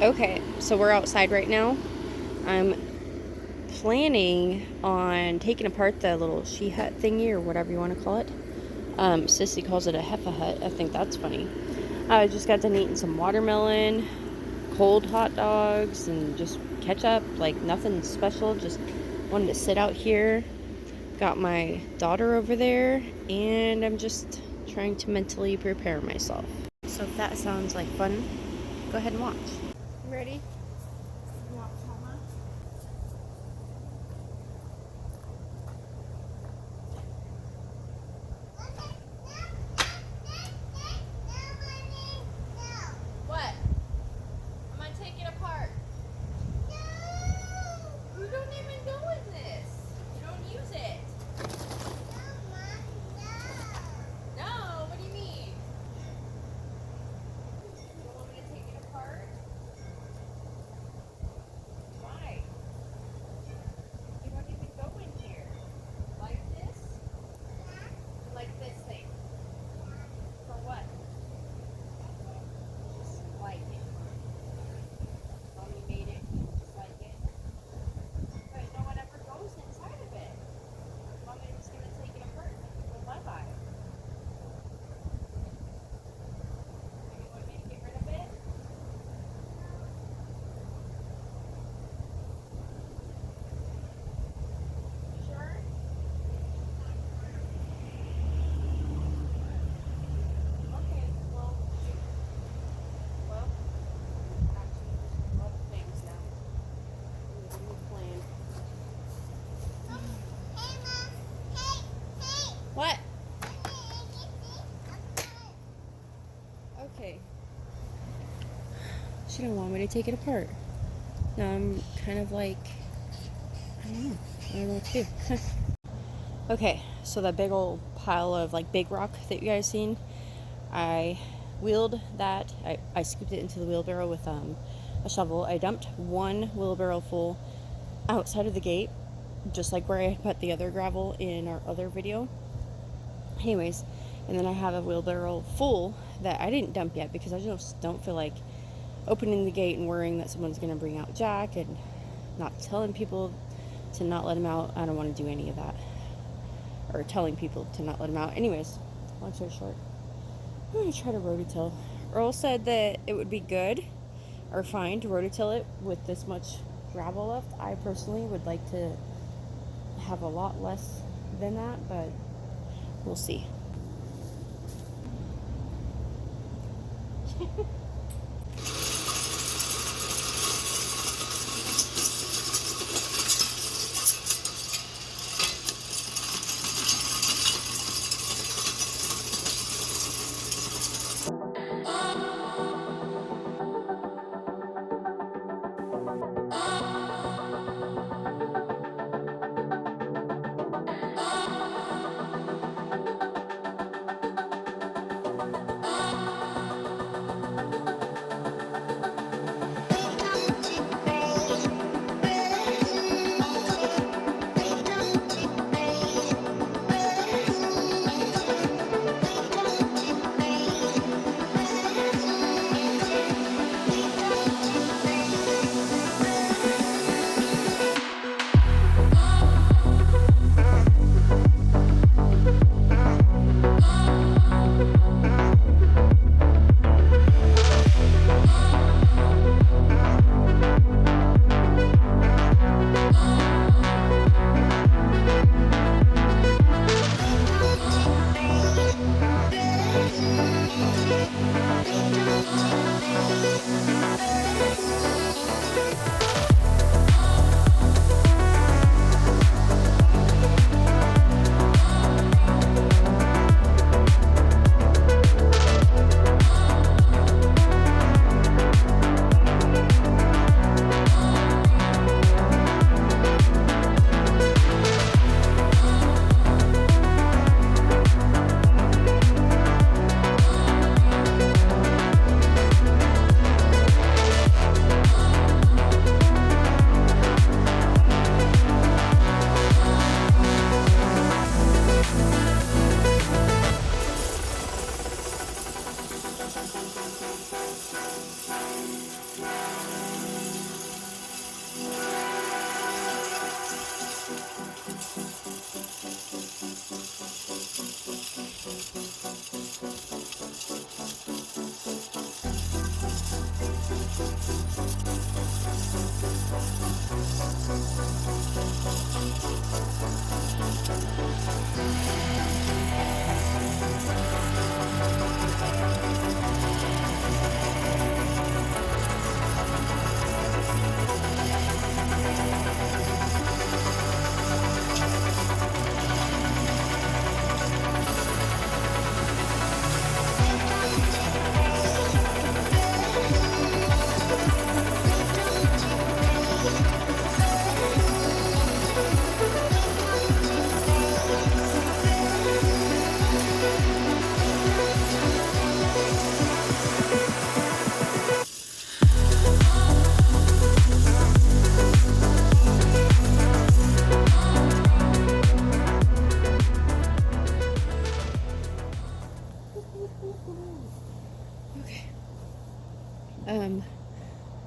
Okay, so we're outside right now. I'm planning on taking apart the little she hut thingy or whatever you want to call it. Sissy calls it a heffa hut. I think that's funny. I just got done eating some watermelon, cold hot dogs, and just ketchup. Like nothing special. Just wanted to sit out here. Got my daughter over there, and I'm just trying to mentally prepare myself. So if that sounds like fun, go ahead and watch. You ready? You want Mama? What? I'm gonna take it apart. No! You don't even go in this. You don't use it. No, what do you mean? You don't want me to take it apart? Why? You don't even go in here. Like this? Like this thing. For what? Just like it. Mommy made it just like it. But no one ever goes inside of it. Mommy was gonna take it apart and go bye-bye. You want me to get rid of it? You sure? Okay, well, shoot. Well, actually, there's a lot of things now. We have a new plan. What? Okay. She don't want me to take it apart. Now I'm kind of like, I don't know. I don't know what to do. Okay, so that big old pile of like big rock that you guys seen, I wheeled that. I scooped it into the wheelbarrow with a shovel. I dumped one wheelbarrow full outside of the gate, just like where I put the other gravel in our other video. Anyways, and then I have a wheelbarrow full that I didn't dump yet because I just don't feel like opening the gate and worrying that someone's going to bring out Jack and not telling people to not let him out. I don't want to do any of that. Or telling people to not let him out. Anyways, long story short, I'm going to try to rototill. Earl said that it would be good or fine to rototill it with this much gravel left. I personally would like to have a lot less than that, but we'll see.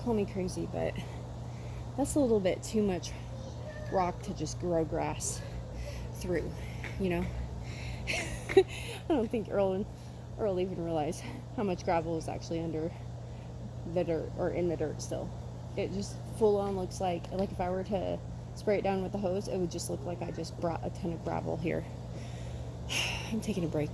call me crazy, but that's a little bit too much rock to just grow grass through, you know? I don't think Earl even realized how much gravel is actually under the dirt or in the dirt still. It just full on looks like if I were to spray it down with the hose, it would just look like I just brought a ton of gravel here. I'm taking a break.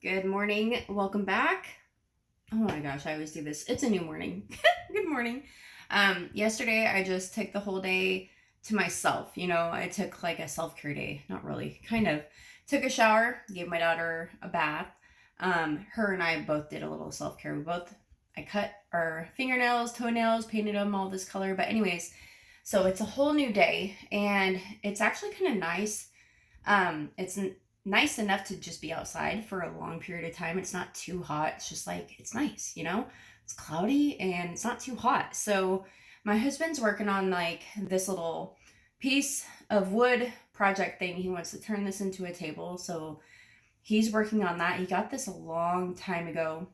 Good morning. Welcome back. Oh my gosh, I always do this. It's a new morning. Good morning. Yesterday I just took the whole day to myself. You know, I took like a self-care day. Not really, kind of. Took a shower, gave my daughter a bath. Her and I both did a little self-care. I cut our fingernails, toenails, painted them all this color. But anyways, so it's a whole new day and it's actually kind of nice. It's nice enough to just be outside for a long period of time. It's not too hot. It's just like, it's nice, you know? It's cloudy and it's not too hot. So my husband's working on like this little piece of wood project thing. He wants to turn this into a table. So he's working on that. He got this a long time ago.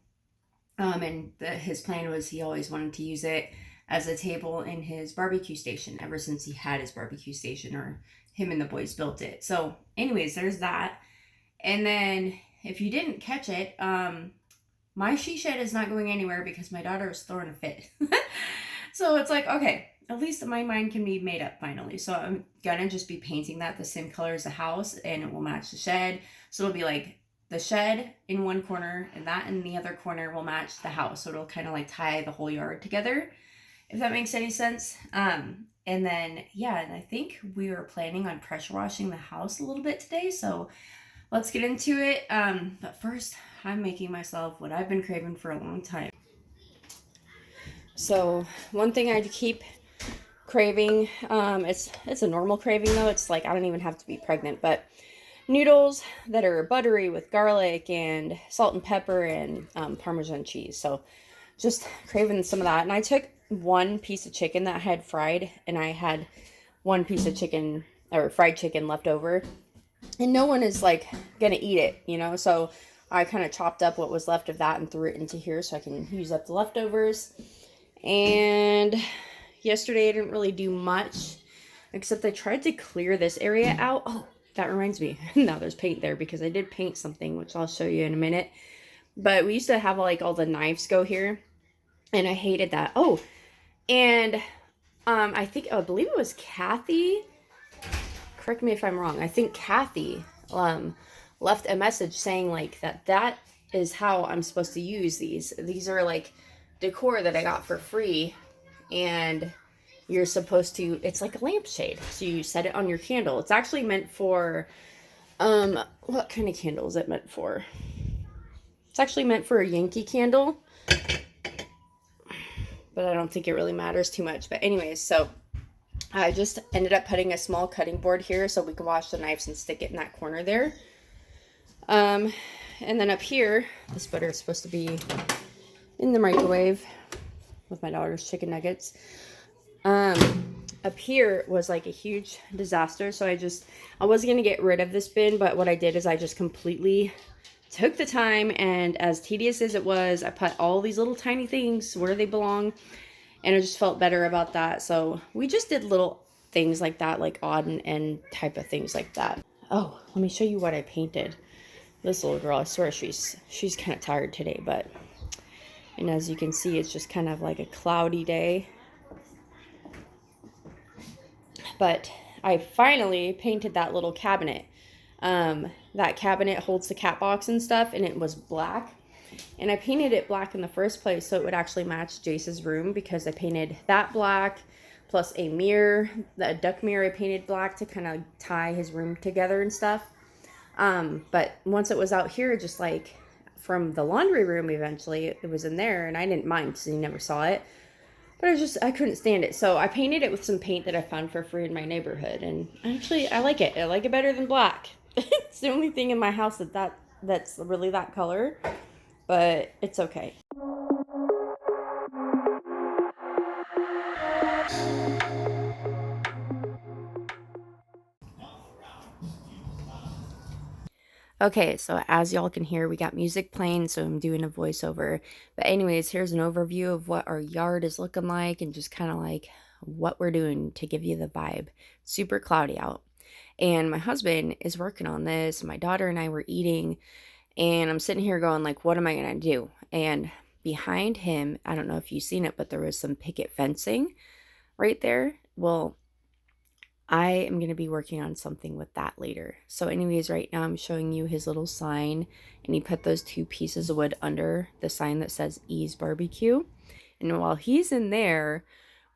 His plan was he always wanted to use it as a table in his barbecue station ever since he had his barbecue station, or him and the boys built it. So anyways, there's that. And then if you didn't catch it, my she shed is not going anywhere because my daughter is throwing a fit. So it's like, okay, at least my mind can be made up finally. So I'm gonna just be painting that the same color as the house and it will match the shed. So it'll be like the shed in one corner and that in the other corner will match the house. So it'll kind of like tie the whole yard together, if that makes any sense. And then, yeah, and I think we were planning on pressure washing the house a little bit today. So let's get into it. But first, I'm making myself what I've been craving for a long time. So one thing I keep craving, it's a normal craving though. It's like I don't even have to be pregnant, but noodles that are buttery with garlic and salt and pepper and Parmesan cheese. So just craving some of that. And I took one piece of chicken that I had fried, and I had one piece of chicken or fried chicken left over, and no one is like gonna eat it, you know, so I kind of chopped up what was left of that and threw it into here so I can use up the leftovers. And yesterday I didn't really do much except I tried to clear this area out. Oh, that reminds me, now there's paint there because I did paint something, which I'll show you in a minute. But we used to have like all the knives go here, and I hated that. Oh, and I believe it was Kathy. Correct me if I'm wrong. I think Kathy left a message saying like that is how I'm supposed to use these. These are like decor that I got for free, and you're supposed to, it's like a lampshade. So you set it on your candle. It's actually meant for, what kind of candle is it meant for? It's actually meant for a Yankee candle, but I don't think it really matters too much. But anyways, so I just ended up putting a small cutting board here so we could wash the knives and stick it in that corner there. And then up here, this butter is supposed to be in the microwave with my daughter's chicken nuggets. Up here was like a huge disaster. So I was going to get rid of this bin, but what I did is I just completely took the time, and as tedious as it was, I put all these little tiny things where they belong, and I just felt better about that. So we just did little things like that, like odd and end type of things like that. Oh, let me show you what I painted. This little girl, I swear she's kind of tired today, and as you can see, it's just kind of like a cloudy day. But I finally painted that little cabinet. That cabinet holds the cat box and stuff, and it was black. And I painted it black in the first place so it would actually match Jace's room, because I painted that black plus a mirror, the duck mirror I painted black to kind of tie his room together and stuff. But once it was out here, just like from the laundry room, eventually it was in there, and I didn't mind because he never saw it. But I couldn't stand it. So I painted it with some paint that I found for free in my neighborhood. And actually, I like it. I like it better than black. It's the only thing in my house that's really that color. But it's okay. Okay, so as y'all can hear, we got music playing, so I'm doing a voiceover. But anyways, here's an overview of what our yard is looking like and just kind of like what we're doing to give you the vibe. Super cloudy out. And my husband is working on this. My daughter and I were eating, and I'm sitting here going like, what am I going to do? And behind him, I don't know if you've seen it, but there was some picket fencing right there. Well, I am going to be working on something with that later. So anyways, right now I'm showing you his little sign, and he put those 2 pieces of wood under the sign that says E's Barbecue. And while he's in there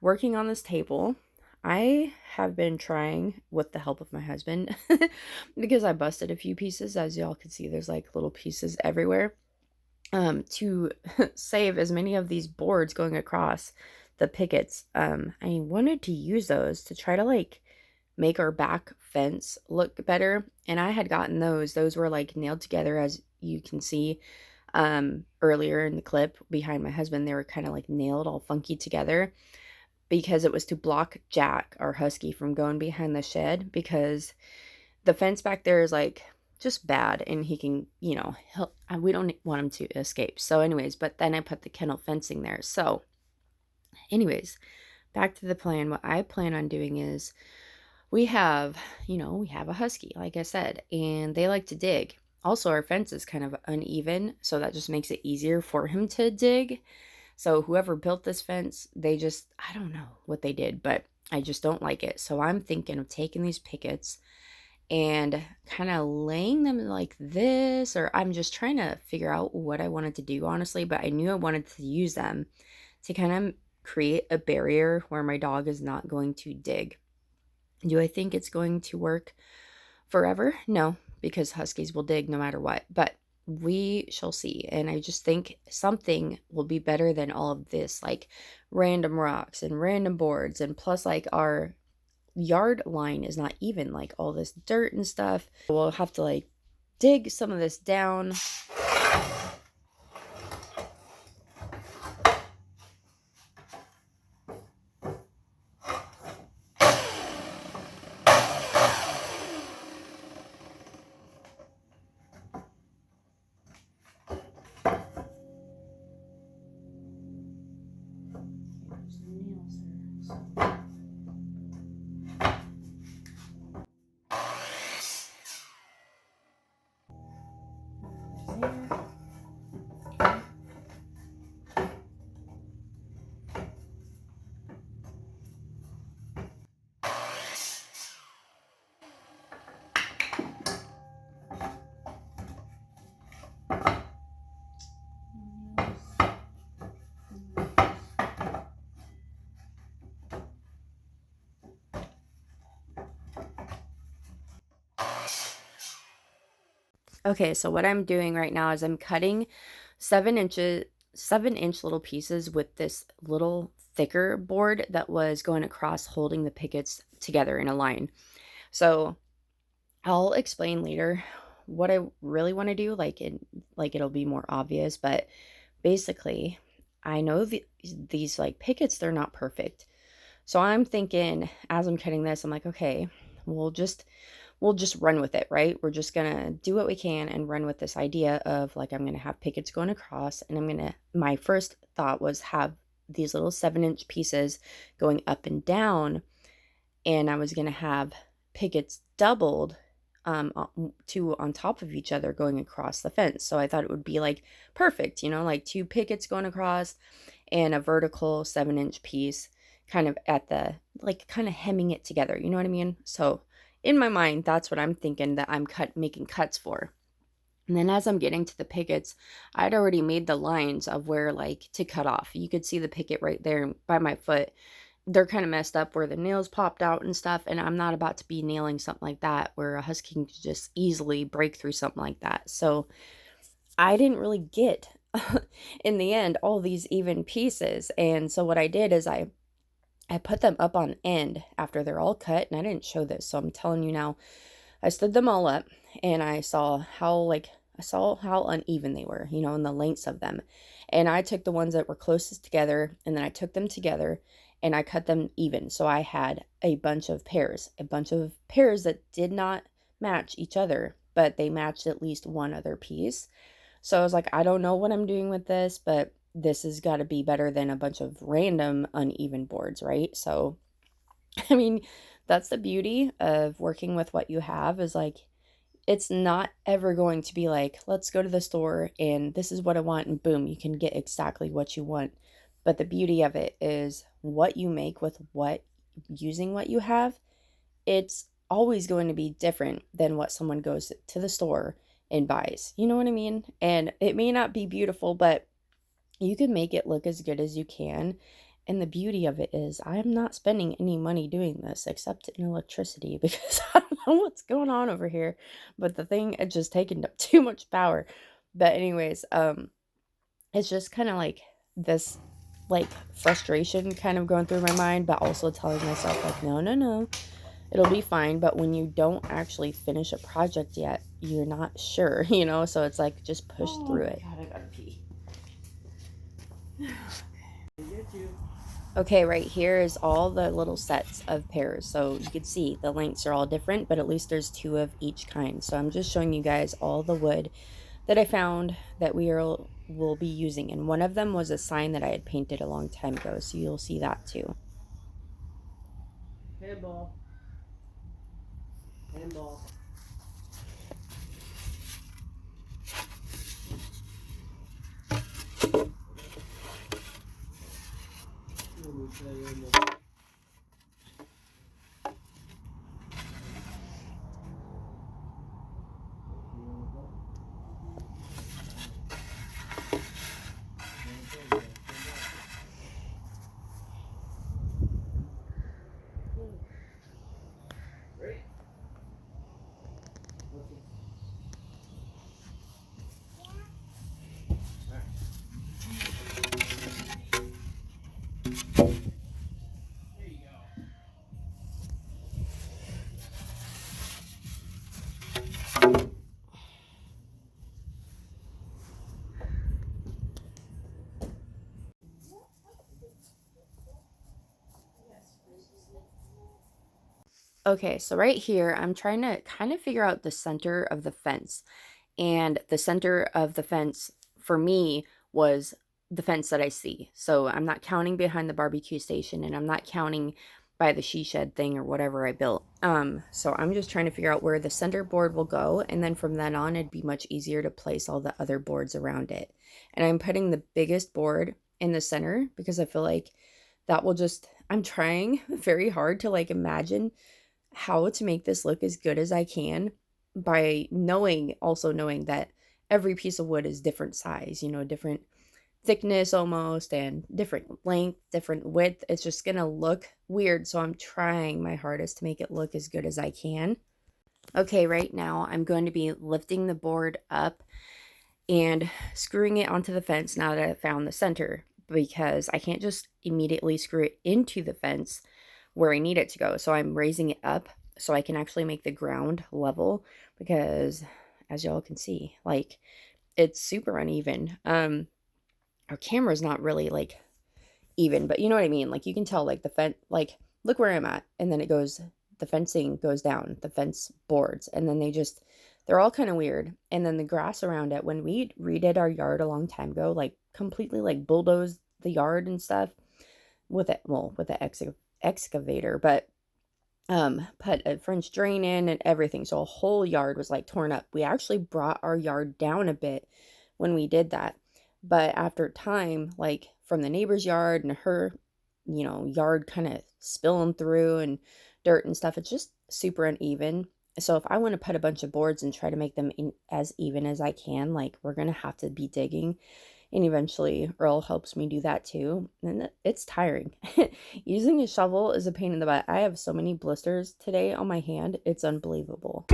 working on this table, I have been trying, with the help of my husband, because I busted a few pieces. As y'all can see, there's like little pieces everywhere, to save as many of these boards going across the pickets. I wanted to use those to try to like make our back fence look better. And I had gotten those were like nailed together, as you can see earlier in the clip behind my husband. They were kind of like nailed all funky together because it was to block Jack, our husky, from going behind the shed, because the fence back there is like just bad, and he can, we don't want him to escape. So anyways, but then I put the kennel fencing there. So anyways, back to the plan. What I plan on doing is, we have a husky, like I said, and they like to dig. Also, our fence is kind of uneven, so that just makes it easier for him to dig. So whoever built this fence, I don't know what they did, but I just don't like it. So I'm thinking of taking these pickets and kind of laying them like this, or I'm just trying to figure out what I wanted to do, honestly, but I knew I wanted to use them to kind of create a barrier where my dog is not going to dig. Do I think it's going to work forever? No, because huskies will dig no matter what, but we shall see. And I just think something will be better than all of this, like random rocks and random boards, and plus like our yard line is not even, like all this dirt and stuff. We'll have to like dig some of this down. Okay, so what I'm doing right now is I'm cutting 7-inch little pieces with this little thicker board that was going across, holding the pickets together in a line. So I'll explain later what I really want to do, it'll be more obvious, but basically I know these like pickets, they're not perfect. So I'm thinking, as I'm cutting this, I'm like, okay, we'll just run with it, right? We're just gonna do what we can and run with this idea of like, I'm gonna have pickets going across, and my first thought was have these little 7-inch pieces going up and down, and I was gonna have pickets doubled, two on top of each other going across the fence. So I thought it would be like perfect, like 2 pickets going across and a vertical 7-inch piece kind of at the, like, kind of hemming it together, you know what I mean? So in my mind, that's what I'm thinking that I'm making cuts for. And then as I'm getting to the pickets, I'd already made the lines of where, like, to cut off. You could see the picket right there by my foot. They're kind of messed up where the nails popped out and stuff, and I'm not about to be nailing something like that where a husky can just easily break through something like that. So I didn't really get in the end all these even pieces. And so what I did is I put them up on end after they're all cut, and I didn't show this, so I'm telling you now. I stood them all up, and I saw how uneven they were, and the lengths of them. And I took the ones that were closest together, and then I took them together and I cut them even. So I had a bunch of pairs that did not match each other, but they matched at least one other piece. So I was like, I don't know what I'm doing with this, but this has got to be better than a bunch of random uneven boards, right? So, I mean, that's the beauty of working with what you have, is like, it's not ever going to be like, let's go to the store and this is what I want, and boom, you can get exactly what you want. But the beauty of it is what you make with using what you have, it's always going to be different than what someone goes to the store and buys. You know what I mean? And it may not be beautiful, but you can make it look as good as you can. And the beauty of it is I'm not spending any money doing this except in electricity, because I don't know what's going on over here. But the thing had just taken up too much power. But anyways, it's just kind of like this like frustration kind of going through my mind, but also telling myself like, no, no, no, it'll be fine. But when you don't actually finish a project yet, you're not sure, so it's like, just push through it. God, I gotta pee. Okay, right here is all the little sets of pairs. So you can see the lengths are all different, but at least there's 2 of each kind. So I'm just showing you guys all the wood that I found that will be using. And one of them was a sign that I had painted a long time ago. So you'll see that too. Handball. Handball. Okay, so right here, I'm trying to kind of figure out the center of the fence. And the center of the fence for me was the fence that I see. So I'm not counting behind the barbecue station, and I'm not counting by the she shed thing or whatever I built. So I'm just trying to figure out where the center board will go, and then from then on it'd be much easier to place all the other boards around it. And I'm putting the biggest board in the center because I feel like that will just, I'm trying very hard to like imagine how to make this look as good as I can by also knowing that every piece of wood is different size, different thickness almost, and different length, different width. It's just gonna look weird. So I'm trying my hardest to make it look as good as I can. Okay, right now I'm going to be lifting the board up and screwing it onto the fence now that I found the center, because I can't just immediately screw it into the fence where I need it to go. So I'm raising it up so I can actually make the ground level, because as y'all can see, like, it's super uneven. Our camera's not really like even, but you know what I mean? Like, you can tell like the fence, like, look where I'm at, and then the fencing goes down, the fence boards, and then they're all kind of weird. And then the grass around it, when we redid our yard a long time ago, like completely like bulldozed the yard and stuff with the excavator, but put a French drain in and everything. So a whole yard was like torn up. We actually brought our yard down a bit when we did that. But after time, like from the neighbor's yard and her, yard kind of spilling through and dirt and stuff, it's just super uneven. So if I want to put a bunch of boards and try to make them as even as I can, like, we're going to have to be digging. And eventually Earl helps me do that too. And it's tiring. Using a shovel is a pain in the butt. I have so many blisters today on my hand. It's unbelievable.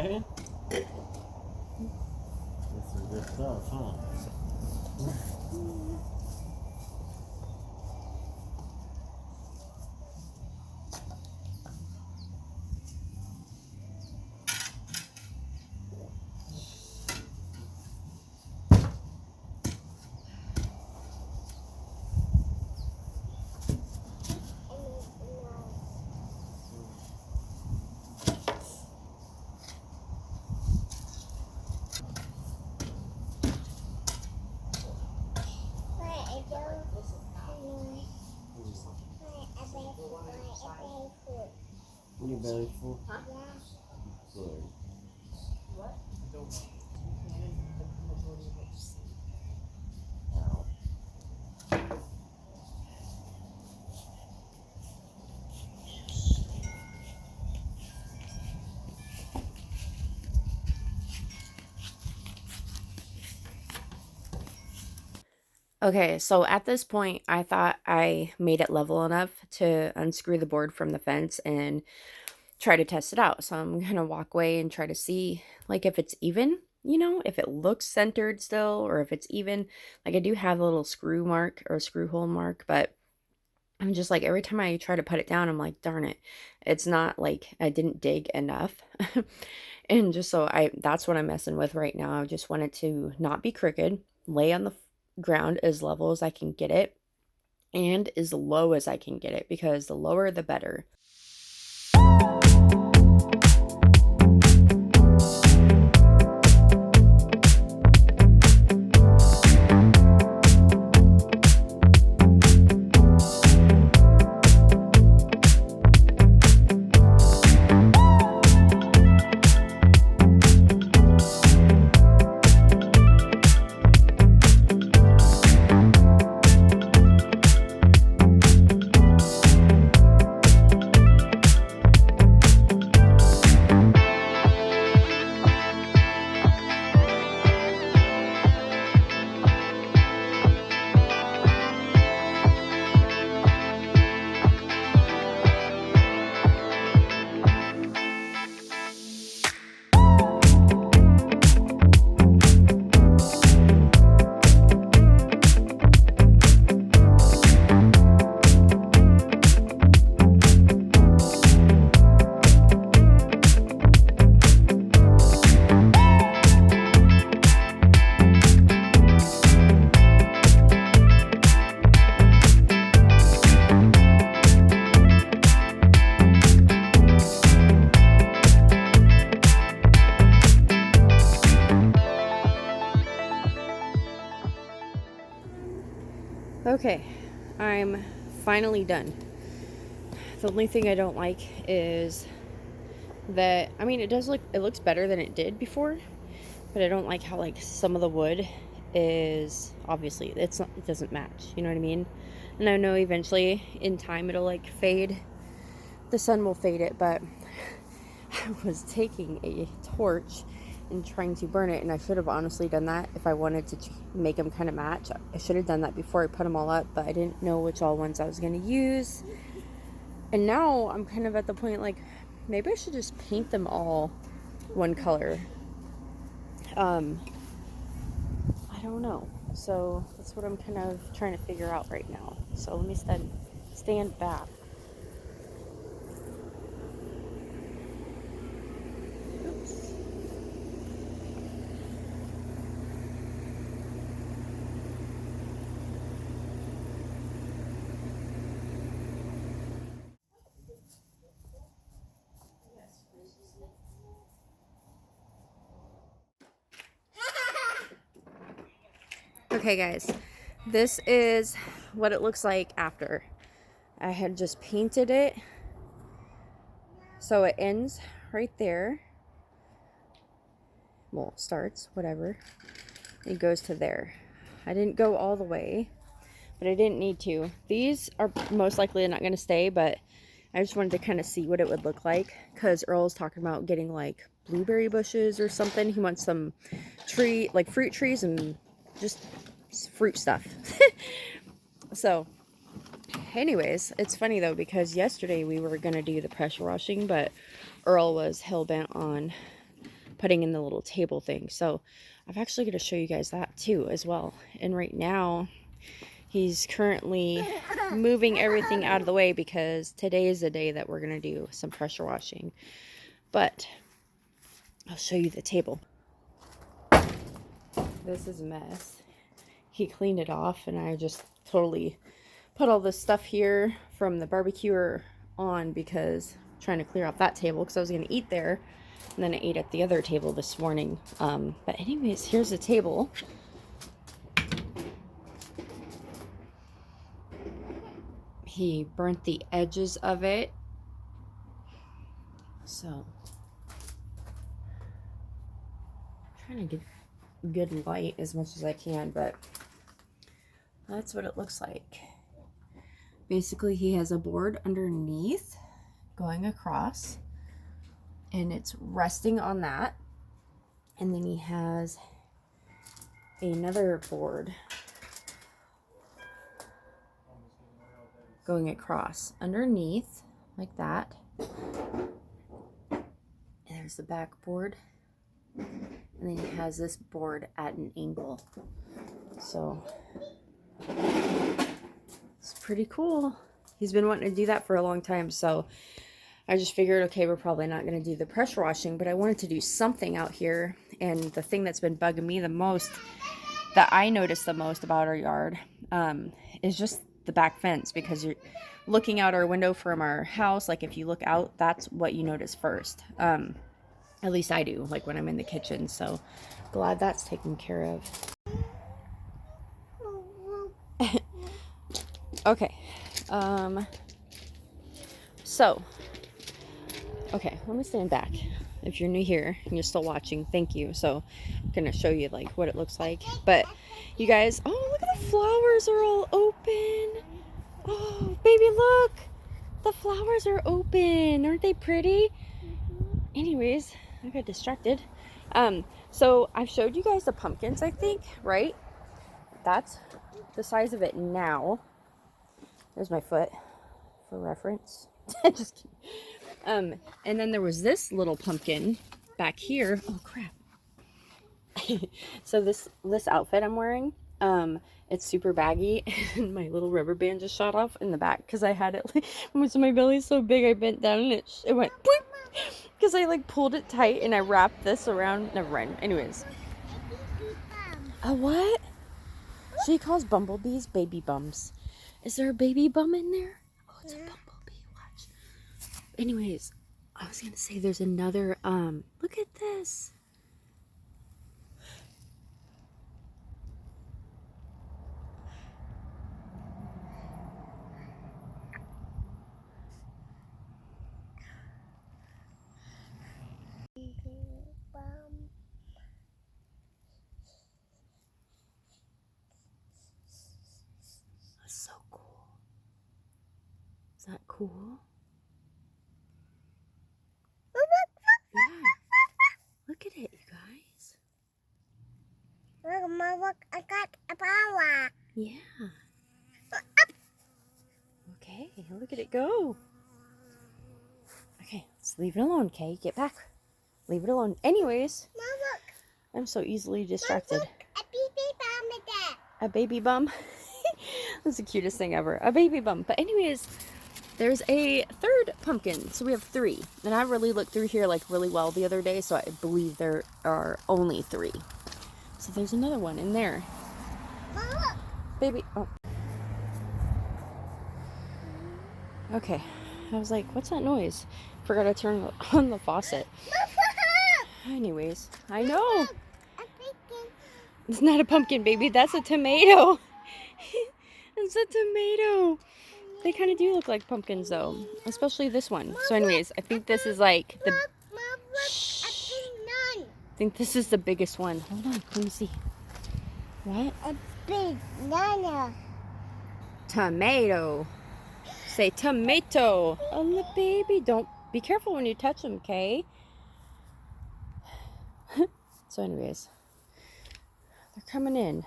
Okay. That's some good stuff, huh? You belly full? Huh? Good. What? Okay, so at this point, I thought I made it level enough to unscrew the board from the fence and try to test it out. So I'm gonna walk away and try to see, like, if it's even, if it looks centered still, or if it's even. Like, I do have a little screw mark or screw hole mark, but I'm just like, every time I try to put it down, I'm like, darn it, it's not like I didn't dig enough. And just so that's what I'm messing with right now. I just want it to not be crooked, lay on the ground as level as I can get it, and as low as I can get it, because the lower the better. Okay, I'm finally done. The only thing I don't like is that, I mean, it looks better than it did before, but I don't like how, like, some of the wood is, obviously, it doesn't match, you know what I mean? And I know eventually in time it'll, like, fade. The sun will fade it, but I was taking a torch and trying to burn it, and I should have honestly done that if I wanted to make them kind of match. I should have done that before I put them all up, but I didn't know which all ones I was going to use. And now I'm kind of at the point, like, maybe I should just paint them all one color. I don't know. So that's what I'm kind of trying to figure out right now. So let me stand back. Oops. Okay, guys, this is what it looks like after. I had just painted it, so it ends right there. Well, it starts, whatever. It goes to there. I didn't go all the way, but I didn't need to. These are most likely not going to stay, but I just wanted to kind of see what it would look like, because Earl's talking about getting, like, blueberry bushes or something. He wants some fruit trees and just fruit stuff. So anyways, it's funny though, because yesterday we were gonna do the pressure washing, but Earl was hell-bent on putting in the little table thing. So I'm actually going to show you guys that too as well. And right now he's currently moving everything out of the way because today is the day that we're going to do some pressure washing. But I'll show you the table. This is a mess. He cleaned it off and I just totally put all this stuff here from the barbecuer on because I'm trying to clear off that table because I was going to eat there. And then I ate at the other table this morning. But anyways, here's the table. He burnt the edges of it. So, I'm trying to get good light as much as I can, but that's what it looks like. Basically, he has a board underneath going across, and it's resting on that. And then he has another board going across underneath like that. And there's the back board. And then he has this board at an angle. So it's pretty cool. He's been wanting to do that for a long time. So I just figured, okay, we're probably not going to do the pressure washing, but I wanted to do something out here. And the thing that's been bugging me the most, that I noticed the most about our yard, is just the back fence. Because you're looking out our window from our house, like if you look out, that's what you notice first. At least I do, like when I'm in the kitchen. So glad that's taken care of. Okay. Okay, let me stand back. If you're new here and you're still watching, thank you. So I'm gonna show you like what it looks like. But you guys, oh, look at the flowers are all open. Oh, baby, look. The flowers are open. Aren't they pretty? Anyways, I got distracted. So I've showed you guys the pumpkins, I think, right? That's the size of it now. There's my foot for reference. Just kidding. And then there was this little pumpkin back here. Oh crap. So this outfit I'm wearing, it's super baggy and my little rubber band just shot off in the back because I had it like, so my belly's so big I bent down and it went because I like pulled it tight and I wrapped this around. Never mind. Anyways. A what? She calls bumblebees baby bums. Is there a baby bum in there? Oh, it's a bumblebee. Watch. Anyways, I was gonna say there's another. Look at this. That's so cool. Is that cool? Yeah. Look at it, you guys. Look, Mom, look, I got a flower. Yeah. Okay, look at it go. Okay, let's leave it alone, Kay. Get back. Leave it alone. Anyways, Mom, look. I'm so easily distracted. Mom, look, a baby bum is there. A baby bum. That's the cutest thing ever. A baby bum. But anyways, there's a third pumpkin. So we have 3. And I really looked through here like really well the other day. So I believe there are only 3. So there's another one in there. Mom, look. Baby. Oh. Okay. I was like, what's that noise? Forgot to turn on the faucet. Anyways, I know. A pumpkin. It's not a pumpkin, baby. That's a tomato. It's a tomato. They kind of do look like pumpkins, though. Especially this one. So anyways, I think this is like the... Look, Mom, look, a big nun. I think this is the biggest one. Hold on. Let me see. What? A big nana. Tomato. Say tomato. Oh, look, baby. Don't... Be careful when you touch them, okay? So anyways, they're coming in.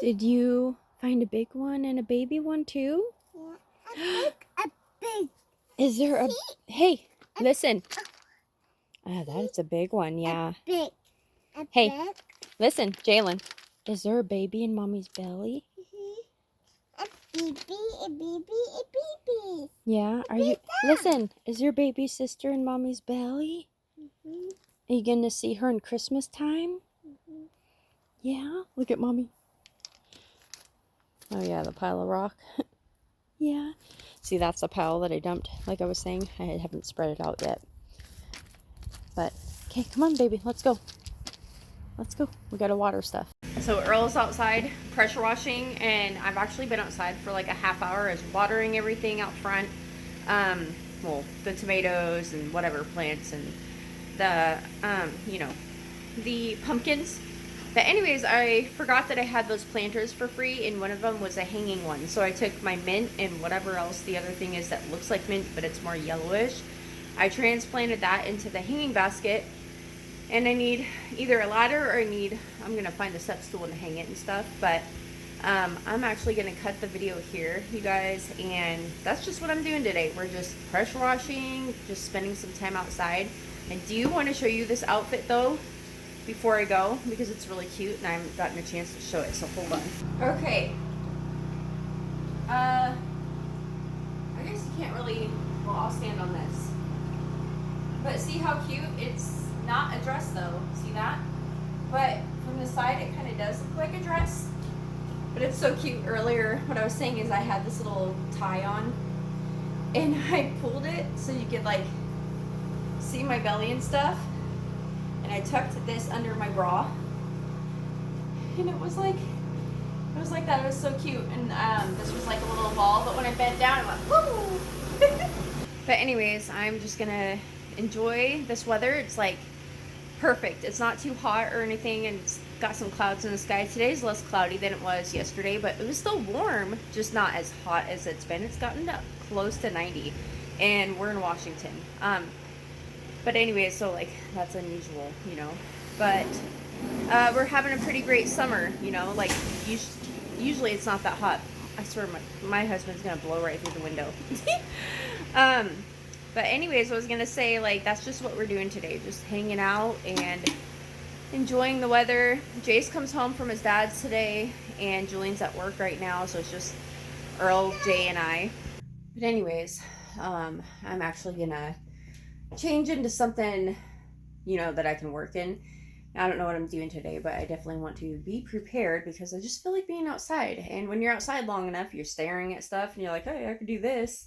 Did you find a big one and a baby one too? Yeah, a big. Is there a... Hey, Listen. Ah, that's a big one, yeah. Big. Hey, Big. listen, Jalen. Is there a baby in mommy's belly? A baby, a baby, a baby. Yeah, are you... Listen, is your baby sister in mommy's belly? Are you going to see her in Christmas time? Yeah, look at mommy. Oh yeah, the pile of rock. Yeah. See, that's the pile that I dumped, like I was saying. I haven't spread it out yet. But, okay, come on, baby. Let's go. Let's go. We gotta water stuff. So Earl's outside pressure washing, and I've actually been outside for like a half hour as watering everything out front. Well, the tomatoes and whatever plants and the, you know, the pumpkins. But anyways, I forgot that I had those planters for free, and one of them was a hanging one. So I took my mint and whatever else the other thing is that looks like mint, but it's more yellowish. I transplanted that into the hanging basket, and I need either a ladder or I'm gonna find the step stool and hang it and stuff. But I'm actually gonna cut the video here, you guys, and that's just what I'm doing today. We're just pressure washing, just spending some time outside. I do want to show you this outfit though before I go, because it's really cute and I haven't gotten a chance to show it, so hold on. Okay. I guess you can't really, well, I'll stand on this. But see how cute? It's not a dress though, see that? But from the side it kind of does look like a dress. But it's so cute. Earlier, what I was saying is I had this little tie on and I pulled it so you could like see my belly and stuff. And I tucked this under my bra, and it was like that. It was so cute. And this was like a little ball, but when I bent down, I went woo. But anyways, I'm just gonna enjoy this weather. It's like perfect. It's not too hot or anything, and it's got some clouds in the sky. Today's less cloudy than it was yesterday, but it was still warm, just not as hot as it's been. It's gotten up close to 90, and we're in Washington. But anyway, so like that's unusual, you know. But we're having a pretty great summer, you know. Like usually it's not that hot. I swear my husband's gonna blow right through the window. But anyways, I was gonna say, like, that's just what we're doing today, just hanging out and enjoying the weather. Jace comes home from his dad's today, and Julian's at work right now, so it's just Earl, Jay, and I. But anyways, I'm actually gonna change into something, you know, that I can work in. I don't know what I'm doing today, but I definitely want to be prepared because I just feel like being outside. And when you're outside long enough, you're staring at stuff and you're like, hey, I could do this.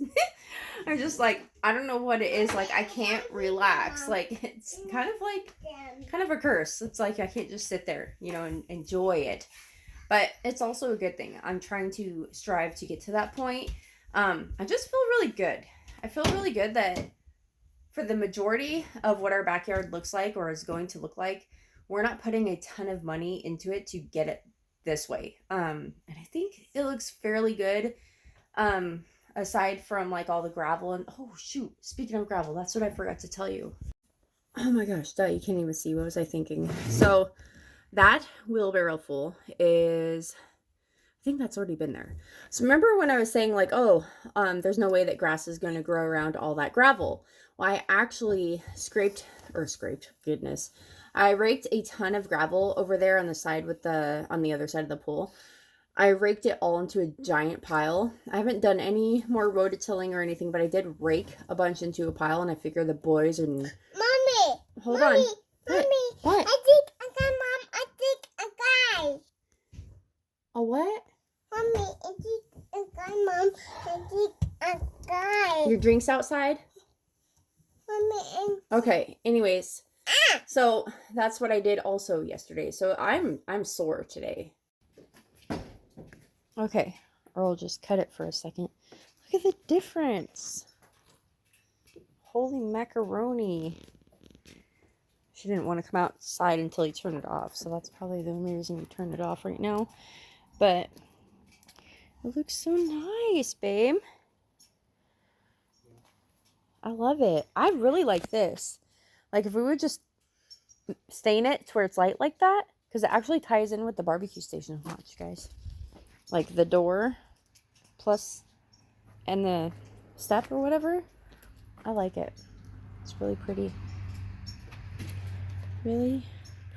I'm just like, I don't know what it is. Like, I can't relax. Like, it's kind of a curse. It's like I can't just sit there, you know, and enjoy it. But it's also a good thing. I'm trying to strive to get to that point. I just feel really good. I feel really good that for the majority of what our backyard looks like or is going to look like, we're not putting a ton of money into it to get it this way. And I think it looks fairly good. Aside from like all the gravel and, oh shoot, speaking of gravel, that's what I forgot to tell you. Oh my gosh, duh, you can't even see. What was I thinking? So that wheelbarrow full is, I think that's already been there. So remember when I was saying like, oh, there's no way that grass is going to grow around all that gravel. Well, I actually goodness. I raked a ton of gravel over there on the side on the other side of the pool. I raked it all into a giant pile. I haven't done any more rototilling or anything, but I did rake a bunch into a pile, and I figure the boys and... Mommy! Hold on. Mommy! What? I think a guy. A what? Mommy, I think a guy, Mom. I think a guy. Your drink's outside? Mommy, Okay, anyways. So that's what I did also yesterday. So I'm sore today. Okay, Earl, just cut it for a second. Look at the difference. Holy macaroni. She didn't want to come outside until he turned it off, so that's probably the only reason he turned it off right now. But it looks so nice, babe. I love it. I really like this. Like, if we would just stain it to where it's light like that, because it actually ties in with the barbecue station. Watch, guys. Like, the door plus and the step or whatever. I like it. It's really pretty. Really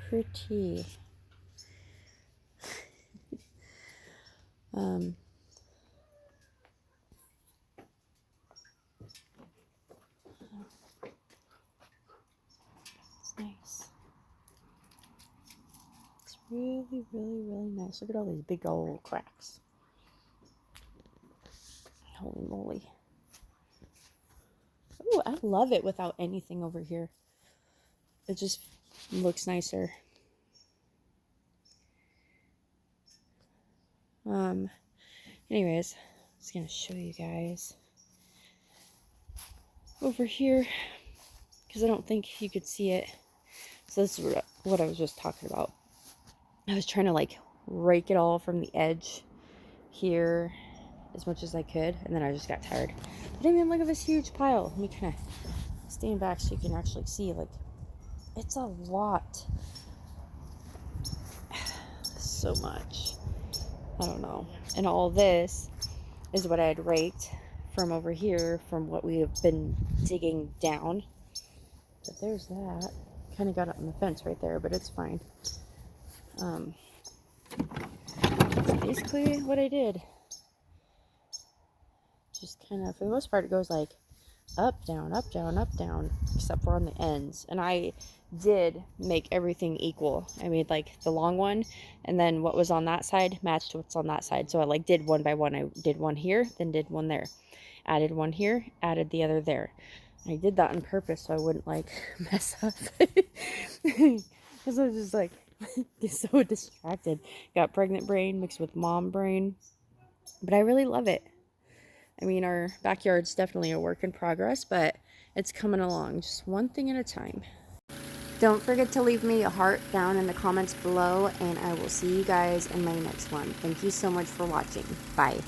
pretty. um, it's nice. It's really, really, really nice. Look at all these big old cracks. Holy moly. Ooh, I love it without anything over here. It just looks nicer. Anyways, I'm just gonna show you guys over here because I don't think you could see it. So this is what I was just talking about. I was trying to like rake it all from the edge here as much as I could, and then I just got tired. But I mean, look at this huge pile. Let me kind of stand back so you can actually see. Like, it's a lot. So much. I don't know. And all this is what I had raked from over here from what we have been digging down. But there's that. Kind of got it on the fence right there, but it's fine. That's basically what I did. Just kind of, for the most part, it goes like up, down, up, down, up, down, except for on the ends. And I did make everything equal. I made like the long one, and then what was on that side matched what's on that side. So I like did one by one. I did one here, then did one there. Added one here, added the other there. I did that on purpose so I wouldn't like mess up. Because I was just like so distracted. Got pregnant brain mixed with mom brain. But I really love it. I mean, our backyard's definitely a work in progress, but it's coming along just one thing at a time. Don't forget to leave me a heart down in the comments below, and I will see you guys in my next one. Thank you so much for watching. Bye.